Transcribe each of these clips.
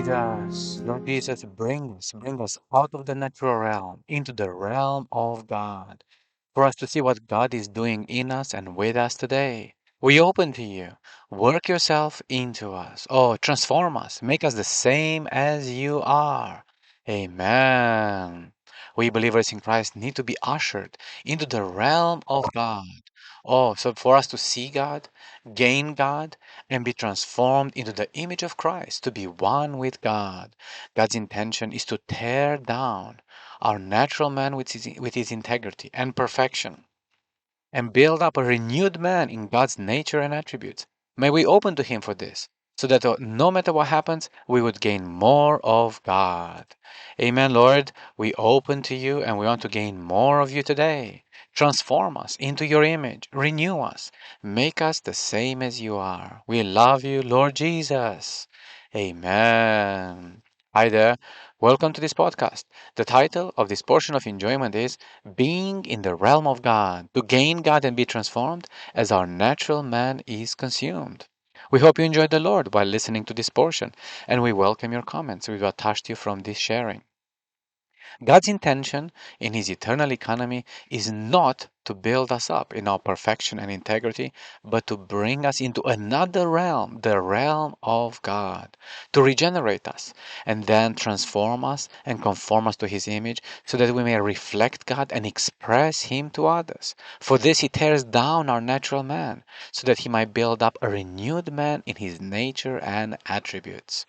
Jesus. Lord Jesus, bring us out of the natural realm into the realm of God for us to see what God is doing in us and with us today. We open to you. Work yourself into us. Oh, transform us. Make us the same as you are. Amen. We believers in Christ need to be ushered into the realm of God. Oh, so for us to see God, gain God, and be transformed into the image of Christ, to be one with God. God's intention is to tear down our natural man with his integrity and perfection, and build up a renewed man in God's nature and attributes. May we open to Him for this, so that no matter what happens, we would gain more of God. Amen, Lord. We open to you and we want to gain more of you today. Transform us into your image, renew us, make us the same as you are. We love you, Lord Jesus. Amen. Hi there. Welcome to this podcast. The title of this portion of enjoyment is Being in the Realm of God, to gain God and be transformed as our natural man is consumed. We hope you enjoyed the Lord while listening to this portion, and we welcome your comments. We've attached you from this sharing. God's intention in His eternal economy is not to build us up in our perfection and integrity, but to bring us into another realm, the realm of God, to regenerate us and then transform us and conform us to His image so that we may reflect God and express Him to others. For this, He tears down our natural man so that He might build up a renewed man in His nature and attributes.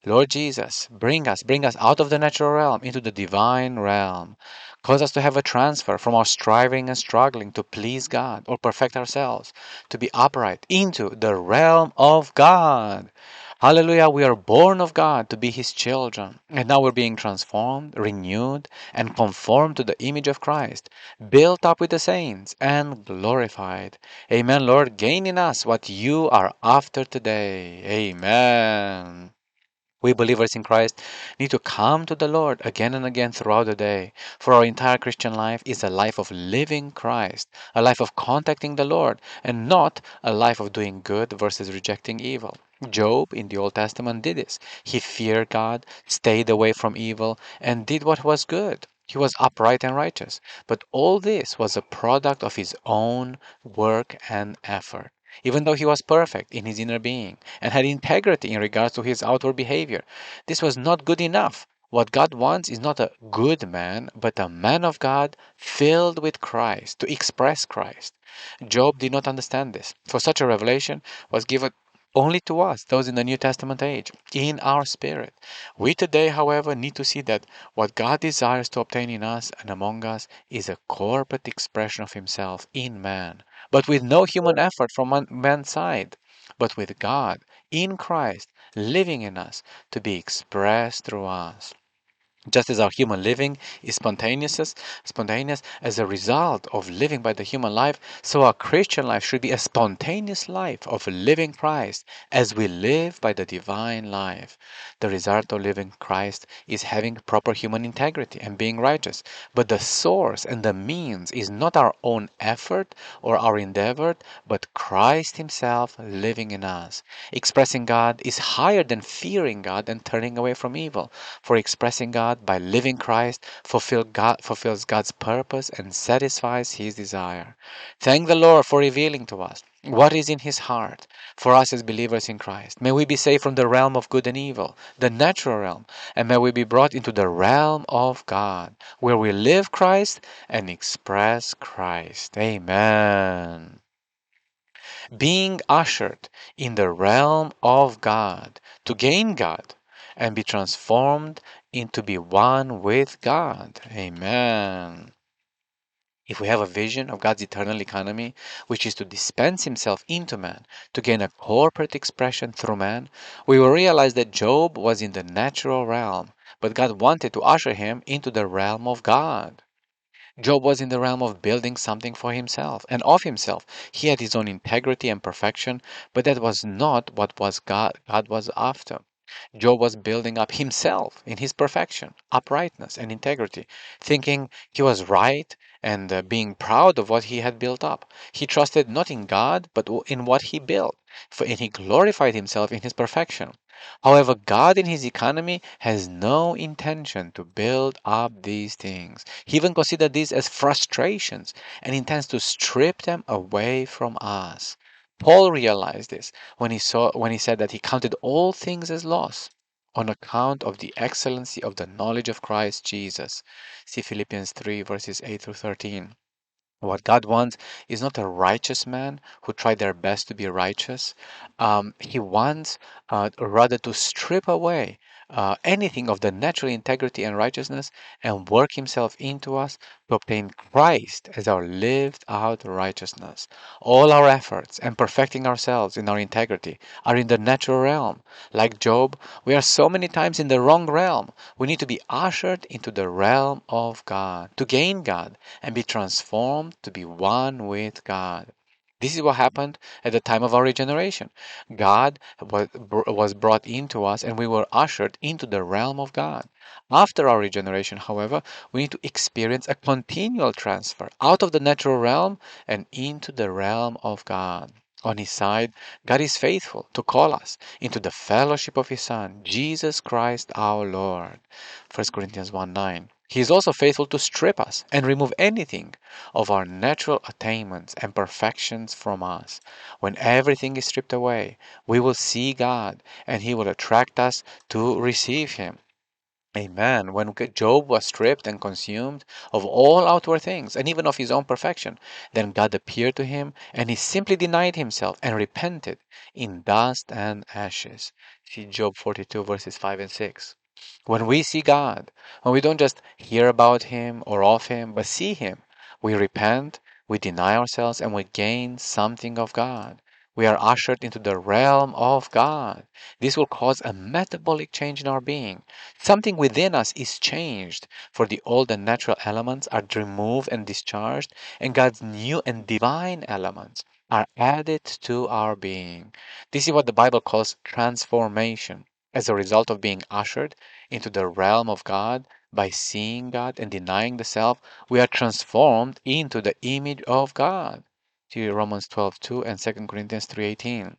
Lord Jesus, bring us out of the natural realm into the divine realm. Cause us to have a transfer from our striving and struggling to please God or perfect ourselves, to be upright into the realm of God. Hallelujah, we are born of God to be His children, and now we're being transformed, renewed, and conformed to the image of Christ, built up with the saints, and glorified. Amen, Lord, gain in us what you are after today. Amen. We believers in Christ need to come to the Lord again and again throughout the day, for our entire Christian life is a life of living Christ, a life of contacting the Lord, and not a life of doing good versus rejecting evil. Job in the Old Testament did this. He feared God, stayed away from evil, and did what was good. He was upright and righteous. But all this was a product of his own work and effort. Even though he was perfect in his inner being and had integrity in regards to his outward behavior, this was not good enough. What God wants is not a good man, but a man of God filled with Christ, to express Christ. Job did not understand this, for such a revelation was given only to us, those in the New Testament age, in our spirit. We today, however, need to see that what God desires to obtain in us and among us is a corporate expression of Himself in man, but with no human effort from man's side, but with God in Christ living in us to be expressed through us. Just as our human living is spontaneous as a result of living by the human life, so our Christian life should be a spontaneous life of living Christ as we live by the divine life. The result of living Christ is having proper human integrity and being righteous. But the source and the means is not our own effort or our endeavor, but Christ Himself living in us. Expressing God is higher than fearing God and turning away from evil. For expressing God by living Christ fulfills God's purpose and satisfies His desire. Thank the Lord for revealing to us what is in His heart for us as believers in Christ. May we be saved from the realm of good and evil, the natural realm, and may we be brought into the realm of God, where we live Christ and express Christ. Amen. Being ushered in the realm of God to gain God and be transformed into be one with God. Amen. If we have a vision of God's eternal economy, which is to dispense Himself into man, to gain a corporate expression through man, we will realize that Job was in the natural realm, but God wanted to usher him into the realm of God. Job was in the realm of building something for himself and of himself. He had his own integrity and perfection, but that was not what was God was after. Job was building up himself in his perfection, uprightness, and integrity, thinking he was right and being proud of what he had built up. He trusted not in God, but in what he built, and he glorified himself in his perfection. However, God in his economy has no intention to build up these things. He even considered these as frustrations and intends to strip them away from us. Paul realized this when he said that he counted all things as loss on account of the excellency of the knowledge of Christ Jesus. See Philippians 3 verses 8 through 13. What God wants is not a righteous man who try their best to be righteous. He wants rather to strip away anything of the natural integrity and righteousness and work Himself into us to obtain Christ as our lived out righteousness. All our efforts and perfecting ourselves in our integrity are in the natural realm. Like Job, we are so many times in the wrong realm. We need to be ushered into the realm of God to gain God and be transformed to be one with God. This is what happened at the time of our regeneration. God was brought into us and we were ushered into the realm of God. After our regeneration, however, we need to experience a continual transfer out of the natural realm and into the realm of God. On His side, God is faithful to call us into the fellowship of His Son, Jesus Christ our Lord. 1 Corinthians 1:9. He is also faithful to strip us and remove anything of our natural attainments and perfections from us. When everything is stripped away, we will see God and He will attract us to receive Him. Amen. When Job was stripped and consumed of all outward things and even of his own perfection, then God appeared to him and he simply denied himself and repented in dust and ashes. See Job 42 verses 5 and 6. When we see God, when we don't just hear about Him or of Him, but see Him, we repent, we deny ourselves, and we gain something of God. We are ushered into the realm of God. This will cause a metabolic change in our being. Something within us is changed, for the old and natural elements are removed and discharged, and God's new and divine elements are added to our being. This is what the Bible calls transformation. As a result of being ushered into the realm of God by seeing God and denying the self, we are transformed into the image of God. See Romans 12:2 and 2 Corinthians 3:18.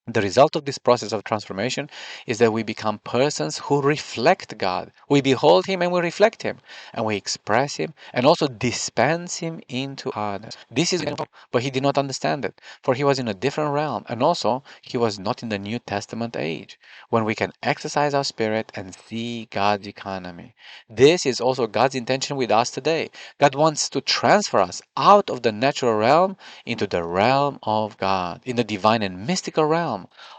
The result of this process of transformation is that we become persons who reflect God. We behold Him and we reflect Him, and we express Him and also dispense Him into others. This is, but he did not understand it, for he was in a different realm, and also he was not in the New Testament age, when we can exercise our spirit and see God's economy. This is also God's intention with us today. God wants to transfer us out of the natural realm into the realm of God, in the divine and mystical realm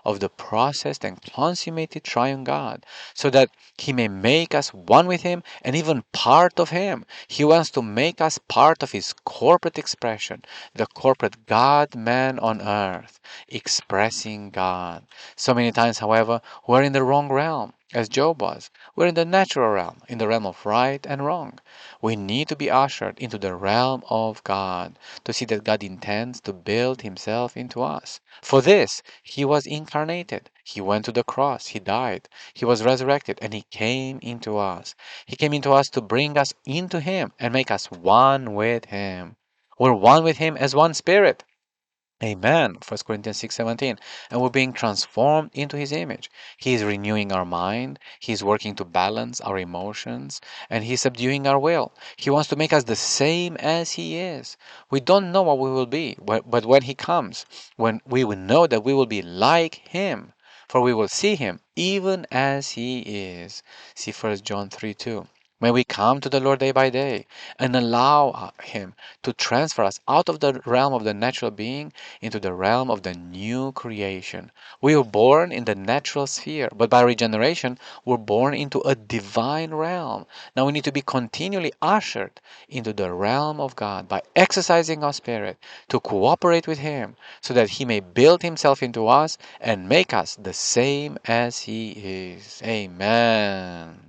of the processed and consummated triune God, so that He may make us one with Him and even part of Him. He wants to make us part of His corporate expression, the corporate God man on earth, expressing God. So many times, however, we're in the wrong realm, as Job was. We're in the natural realm, in the realm of right and wrong. We need to be ushered into the realm of God to see that God intends to build Himself into us. For this, He was incarnated. He went to the cross. He died. He was resurrected and He came into us. He came into us to bring us into Him and make us one with Him. We're one with Him as one spirit. Amen. 1 Corinthians 6:17. And we're being transformed into His image. He is renewing our mind. He's working to balance our emotions. And He's subduing our will. He wants to make us the same as He is. We don't know what we will be, but when He comes, when we will know that we will be like Him, for we will see Him even as He is. See 1 John 3:2. May we come to the Lord day by day and allow Him to transfer us out of the realm of the natural being into the realm of the new creation. We were born in the natural sphere, but by regeneration, we're born into a divine realm. Now we need to be continually ushered into the realm of God by exercising our spirit to cooperate with Him so that He may build Himself into us and make us the same as He is. Amen.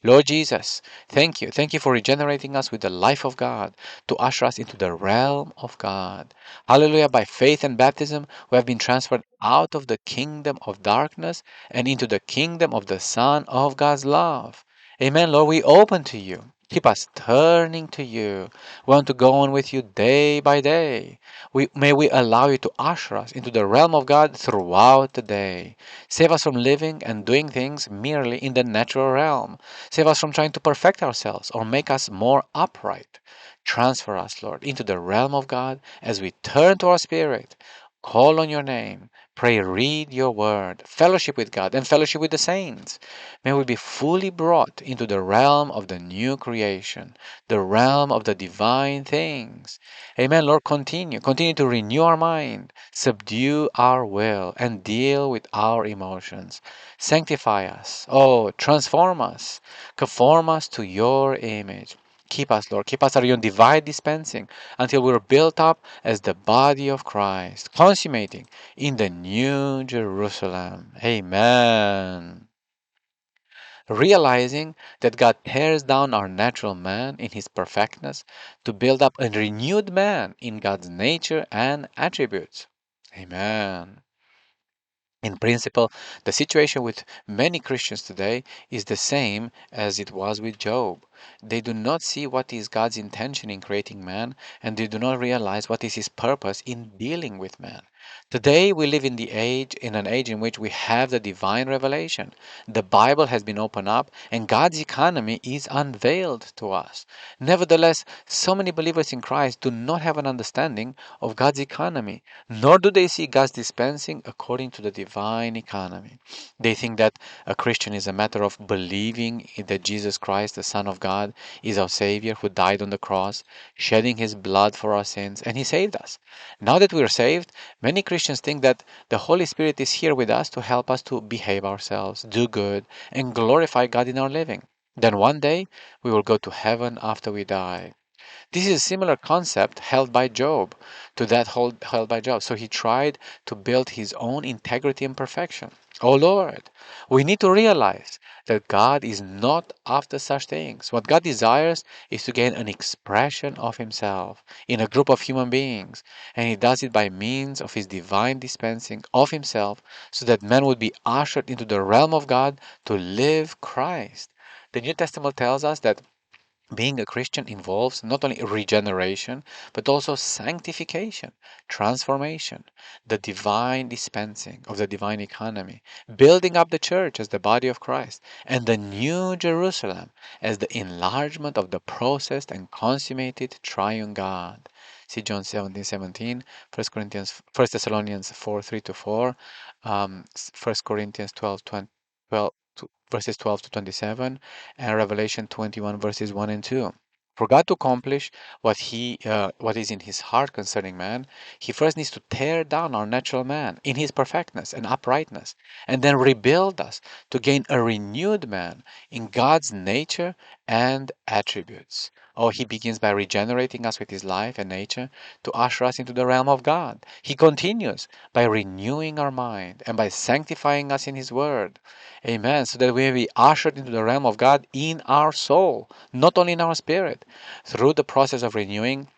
Lord Jesus, thank you. Thank you for regenerating us with the life of God to usher us into the realm of God. Hallelujah. By faith and baptism, we have been transferred out of the kingdom of darkness and into the kingdom of the Son of God's love. Amen. Lord, we open to you. Keep us turning to you. We want to go on with you day by day. May we allow you to usher us into the realm of God throughout the day. Save us from living and doing things merely in the natural realm. Save us from trying to perfect ourselves or make us more upright. Transfer us, Lord, into the realm of God as we turn to our spirit, call on your name, pray, read your word, fellowship with God, and fellowship with the saints. May we be fully brought into the realm of the new creation, the realm of the divine things. Amen. Lord, continue to renew our mind, subdue our will, and deal with our emotions. Sanctify us. Oh, transform us. Conform us to your image. Keep us, Lord. Keep us at your divine dispensing until we're built up as the body of Christ, consummating in the new Jerusalem. Amen. Realizing that God tears down our natural man in his perfectness to build up a renewed man in God's nature and attributes. Amen. In principle, the situation with many Christians today is the same as it was with Job. They do not see what is God's intention in creating man, and they do not realize what is his purpose in dealing with man. Today we live in an age in which we have the divine revelation. The Bible has been opened up and God's economy is unveiled to us. Nevertheless, so many believers in Christ do not have an understanding of God's economy, nor do they see God's dispensing according to the divine economy. They think that a Christian is a matter of believing that Jesus Christ, the Son of God, is our Savior who died on the cross, shedding his blood for our sins, and he saved us. Now that we are saved, many Christians think that the Holy Spirit is here with us to help us to behave ourselves, do good, and glorify God in our living. Then one day we will go to heaven after we die. This is a similar concept held by Job to that held by Job. So he tried to build his own integrity and perfection. Oh Lord, we need to realize that God is not after such things. What God desires is to gain an expression of himself in a group of human beings, and he does it by means of his divine dispensing of himself so that man would be ushered into the realm of God to live Christ. The New Testament tells us that being a Christian involves not only regeneration, but also sanctification, transformation, the divine dispensing of the divine economy, building up the church as the body of Christ, and the new Jerusalem as the enlargement of the processed and consummated triune God. See John 17:17, 1 Corinthians, 1 Thessalonians 4:3 to 4, 1 Corinthians 12, verses 12 to 27, and Revelation 21 verses 1 and 2. For God to accomplish what is in his heart concerning man, he first needs to tear down our natural man in his perfectness and uprightness, and then rebuild us to gain a renewed man in God's nature and attributes. Oh, he begins by regenerating us with his life and nature to usher us into the realm of God. He continues by renewing our mind and by sanctifying us in his word. Amen. So that we may be ushered into the realm of God in our soul, not only in our spirit. Through the process of renewing,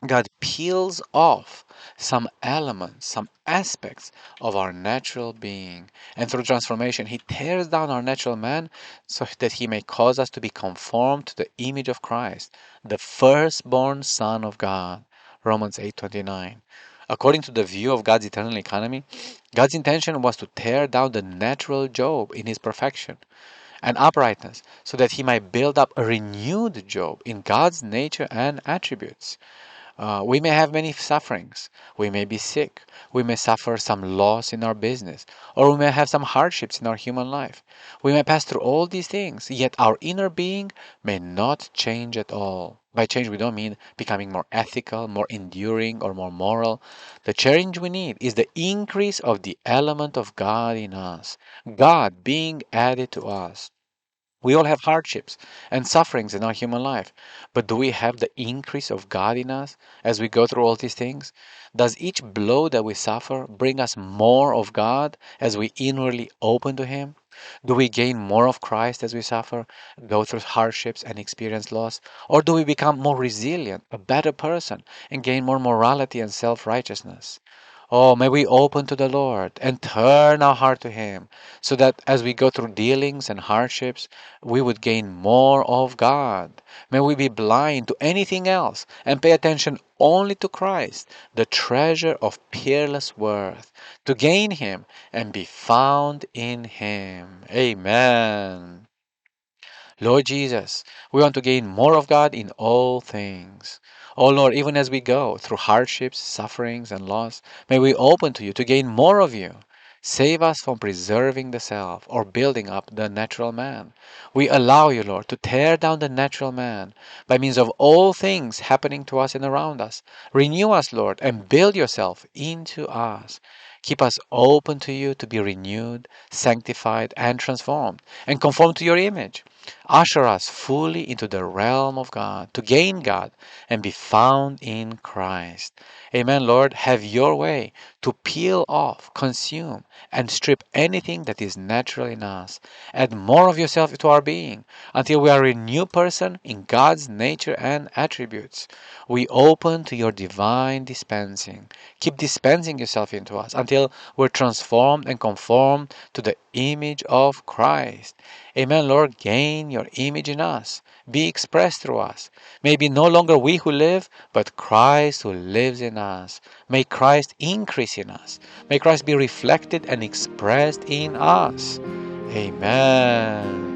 God peels off some elements, some aspects of our natural being. And through transformation, He tears down our natural man so that He may cause us to be conformed to the image of Christ, the firstborn Son of God. Romans 8:29. According to the view of God's eternal economy, God's intention was to tear down the natural Job in his perfection and uprightness so that he might build up a renewed Job in God's nature and attributes. We may have many sufferings. We may be sick. We may suffer some loss in our business. Or we may have some hardships in our human life. We may pass through all these things, yet our inner being may not change at all. By change, we don't mean becoming more ethical, more enduring, or more moral. The change we need is the increase of the element of God in us, God being added to us. We all have hardships and sufferings in our human life, but do we have the increase of God in us as we go through all these things? Does each blow that we suffer bring us more of God as we inwardly open to Him? Do we gain more of Christ as we suffer, go through hardships, and experience loss? Or do we become more resilient, a better person, and gain more morality and self righteousness? Oh, may we open to the Lord and turn our heart to Him so that as we go through dealings and hardships, we would gain more of God. May we be blind to anything else and pay attention only to Christ, the treasure of peerless worth, to gain Him and be found in Him. Amen. Lord Jesus, we want to gain more of God in all things. Oh Lord, even as we go through hardships, sufferings, and loss, may we open to you to gain more of you. Save us from preserving the self or building up the natural man. We allow you, Lord, to tear down the natural man by means of all things happening to us and around us. Renew us, Lord, and build yourself into us. Keep us open to you to be renewed, sanctified, and transformed, and conformed to your image. Usher us fully into the realm of God, to gain God and be found in Christ. Amen, Lord. Have your way to peel off, consume, and strip anything that is natural in us. Add more of yourself to our being until we are a new person in God's nature and attributes. We open to your divine dispensing. Keep dispensing yourself into us until we're transformed and conformed to the image of Christ. Amen, Lord. Gain your image in us. Be expressed through us. May it be no longer we who live, but Christ who lives in us. May Christ increase in us. May Christ be reflected and expressed in us. Amen.